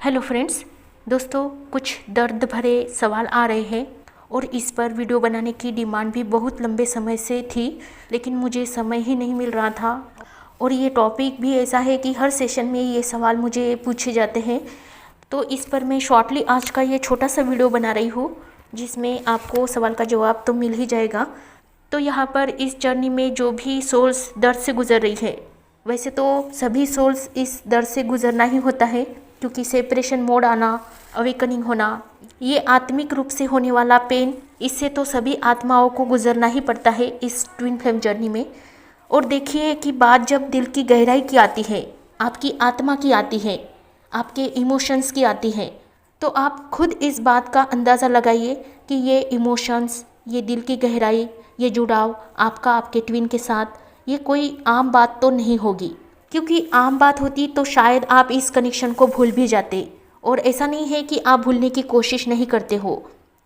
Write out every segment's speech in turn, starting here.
Hello friends, दोस्तों कुछ दर्द भरे सवाल आ रहे हैं और इस पर वीडियो बनाने की डिमांड भी बहुत लंबे समय से थी, लेकिन मुझे समय ही नहीं मिल रहा था। और ये टॉपिक भी ऐसा है कि हर सेशन में ये सवाल मुझे पूछे जाते हैं, तो इस पर मैं शॉर्टली आज का ये छोटा सा वीडियो बना रही हूँ, जिसमें आपको सवाल का जवाब तो मिल ही जाएगा। तो यहाँ पर इस जर्नी में जो भी सोल्स दर्द से गुजर रही है, वैसे तो सभी सोल्स इस दर्द से गुजरना ही होता है, क्योंकि सेपरेशन मोड आना, अवेकनिंग होना, ये आत्मिक रूप से होने वाला पेन, इससे तो सभी आत्माओं को गुजरना ही पड़ता है इस ट्विन फ्लेम जर्नी में। और देखिए कि बात जब दिल की गहराई की आती है, आपकी आत्मा की आती है, आपके इमोशंस की आती है, तो आप खुद इस बात का अंदाज़ा लगाइए कि ये इमोशंस, ये दिल की गहराई, ये जुड़ाव आपका आपके ट्विन के साथ, ये कोई आम बात तो नहीं होगी। क्योंकि आम बात होती तो शायद आप इस कनेक्शन को भूल भी जाते। और ऐसा नहीं है कि आप भूलने की कोशिश नहीं करते हो।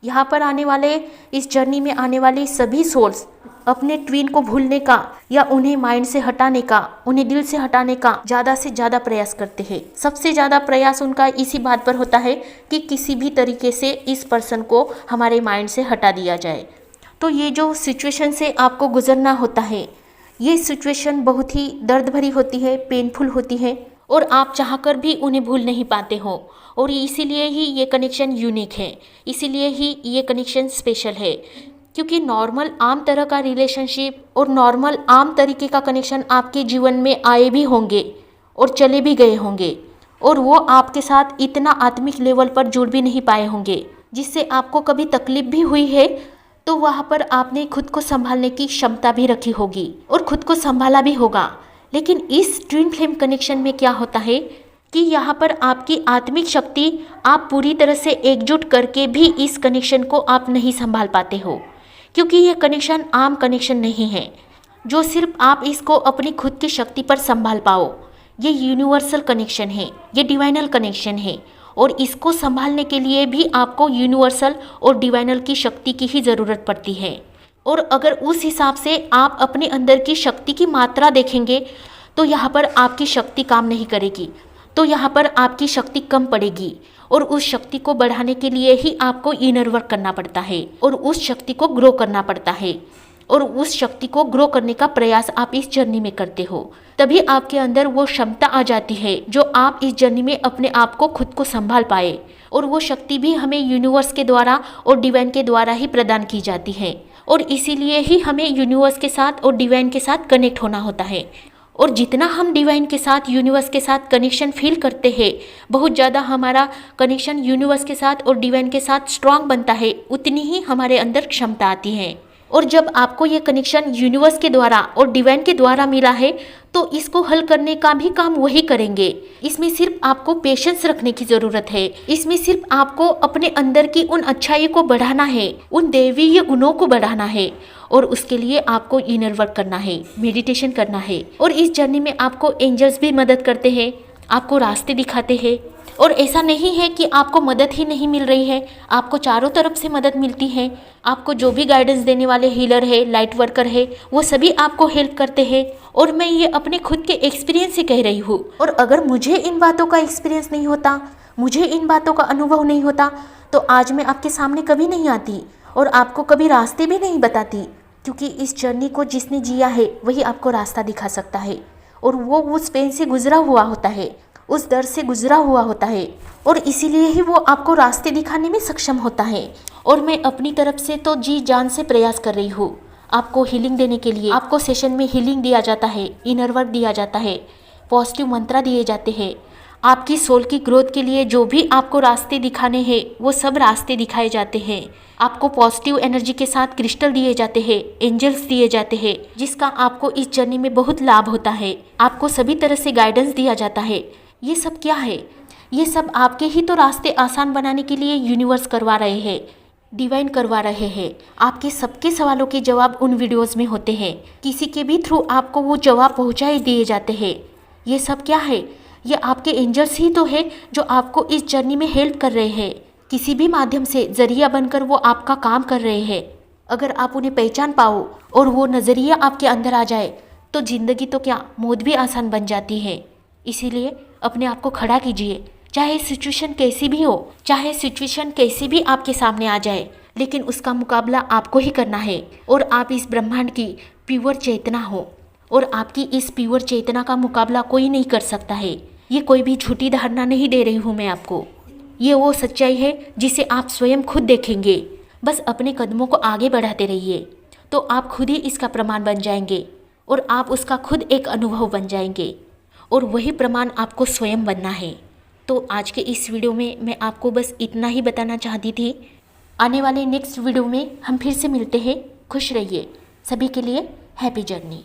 यहाँ पर आने वाले, इस जर्नी में आने वाले सभी सोल्स अपने ट्विन को भूलने का या उन्हें माइंड से हटाने का, उन्हें दिल से हटाने का ज़्यादा से ज़्यादा प्रयास करते हैं। सबसे ज़्यादा प्रयास उनका इसी बात पर होता है कि किसी भी तरीके से इस पर्सन को हमारे माइंड से हटा दिया जाए। तो ये जो सिचुएशन से आपको गुजरना होता है, ये सिचुएशन बहुत ही दर्द भरी होती है, पेनफुल होती है, और आप चाहकर भी उन्हें भूल नहीं पाते हो। और इसीलिए ही ये कनेक्शन यूनिक है, इसीलिए ही ये कनेक्शन स्पेशल है। क्योंकि नॉर्मल आम तरह का रिलेशनशिप और नॉर्मल आम तरीके का कनेक्शन आपके जीवन में आए भी होंगे और चले भी गए होंगे, और वो आपके साथ इतना आत्मिक लेवल पर जुड़ भी नहीं पाए होंगे, जिससे आपको कभी तकलीफ भी हुई है। तो वहाँ पर आपने खुद को संभालने की क्षमता भी रखी होगी और खुद को संभाला भी होगा। लेकिन इस ट्विन फ्लेम कनेक्शन में क्या होता है कि यहाँ पर आपकी आत्मिक शक्ति, आप पूरी तरह से एकजुट करके भी इस कनेक्शन को आप नहीं संभाल पाते हो। क्योंकि ये कनेक्शन आम कनेक्शन नहीं है जो सिर्फ आप इसको अपनी खुद की शक्ति पर संभाल पाओ। ये यूनिवर्सल कनेक्शन है, ये डिवाइनल कनेक्शन है, और इसको संभालने के लिए भी आपको यूनिवर्सल और डिवाइनल की शक्ति की ही ज़रूरत पड़ती है। और अगर उस हिसाब से आप अपने अंदर की शक्ति की मात्रा देखेंगे तो यहाँ पर आपकी शक्ति काम नहीं करेगी, तो यहाँ पर आपकी शक्ति कम पड़ेगी। और उस शक्ति को बढ़ाने के लिए ही आपको इनर वर्क करना पड़ता है और उस शक्ति को ग्रो करना पड़ता है। और उस शक्ति को ग्रो करने का प्रयास आप इस जर्नी में करते हो, तभी आपके अंदर वो क्षमता आ जाती है जो आप इस जर्नी में अपने आप को खुद को संभाल पाए। और वो शक्ति भी हमें यूनिवर्स के द्वारा और डिवाइन के द्वारा ही प्रदान की जाती है। और इसीलिए ही हमें यूनिवर्स के साथ और डिवाइन के साथ कनेक्ट होना होता है। और जितना हम डिवाइन के साथ, यूनिवर्स के साथ कनेक्शन फील करते हैं, बहुत ज़्यादा हमारा कनेक्शन यूनिवर्स के साथ और डिवाइन के साथ स्ट्रांग बनता है, उतनी ही हमारे अंदर क्षमता आती है। और जब आपको ये कनेक्शन यूनिवर्स के द्वारा और डिवाइन के द्वारा मिला है, तो इसको हल करने का भी काम वही करेंगे। इसमें सिर्फ आपको पेशेंस रखने की ज़रूरत है। इसमें सिर्फ आपको अपने अंदर की उन अच्छाई को बढ़ाना है, उन दैवीय गुणों को बढ़ाना है, और उसके लिए आपको इनर वर्क करना है, मेडिटेशन करना है। और इस जर्नी में आपको एंजल्स भी मदद करते हैं, आपको रास्ते दिखाते हैं। और ऐसा नहीं है कि आपको मदद ही नहीं मिल रही है, आपको चारों तरफ से मदद मिलती है। आपको जो भी गाइडेंस देने वाले हीलर है, लाइट वर्कर है, वो सभी आपको हेल्प करते हैं। और मैं ये अपने खुद के एक्सपीरियंस से कह रही हूँ। और अगर मुझे इन बातों का एक्सपीरियंस नहीं होता, मुझे इन बातों का अनुभव नहीं होता, तो आज मैं आपके सामने कभी नहीं आती और आपको कभी रास्ते भी नहीं बताती। क्योंकि इस जर्नी को जिसने जिया है वही आपको रास्ता दिखा सकता है, और वो उस पेन से गुजरा हुआ होता है, उस दर्द से गुजरा हुआ होता है, और इसीलिए ही वो आपको रास्ते दिखाने में सक्षम होता है। और मैं अपनी तरफ से तो जी जान से प्रयास कर रही हूँ आपको हीलिंग देने के लिए। आपको सेशन में हीलिंग दिया जाता है, इनर वर्क दिया जाता है, पॉजिटिव मंत्रा दिए जाते हैं। आपकी सोल की ग्रोथ के लिए जो भी आपको रास्ते दिखाने हैं, वो सब रास्ते दिखाए जाते हैं। आपको पॉजिटिव एनर्जी के साथ क्रिस्टल दिए जाते हैं, एंजल्स दिए जाते हैं, जिसका आपको इस जर्नी में बहुत लाभ होता है। आपको सभी तरह से गाइडेंस दिया जाता है। ये सब क्या है? ये सब आपके ही तो रास्ते आसान बनाने के लिए यूनिवर्स करवा रहे हैं, डिवाइन करवा रहे हैं। आपके सबके सवालों के जवाब उन वीडियोस में होते हैं, किसी के भी थ्रू आपको वो जवाब पहुंचाए दिए जाते हैं। ये सब क्या है? ये आपके एंजल्स ही तो है जो आपको इस जर्नी में हेल्प कर रहे हैं। किसी भी माध्यम से जरिया बनकर वो आपका काम कर रहे हैं। अगर आप उन्हें पहचान पाओ और वो नज़रिया आपके अंदर आ जाए, तो ज़िंदगी तो क्या, मौत भी आसान बन जाती है। इसीलिए अपने आप को खड़ा कीजिए, चाहे सिचुएशन कैसी भी हो, चाहे सिचुएशन कैसी भी आपके सामने आ जाए, लेकिन उसका मुकाबला आपको ही करना है। और आप इस ब्रह्मांड की प्योर चेतना हो और आपकी इस प्योर चेतना का मुकाबला कोई नहीं कर सकता है। ये कोई भी झूठी धारणा नहीं दे रही हूँ मैं आपको, ये वो सच्चाई है जिसे आप स्वयं खुद देखेंगे। बस अपने कदमों को आगे बढ़ाते रहिए तो आप खुद ही इसका प्रमाण बन जाएंगे और आप उसका खुद एक अनुभव बन जाएंगे और वही प्रमाण आपको स्वयं बनना है। तो आज के इस वीडियो में मैं आपको बस इतना ही बताना चाहती थी। आने वाले नेक्स्ट वीडियो में हम फिर से मिलते हैं। खुश रहिए। सभी के लिए हैप्पी जर्नी।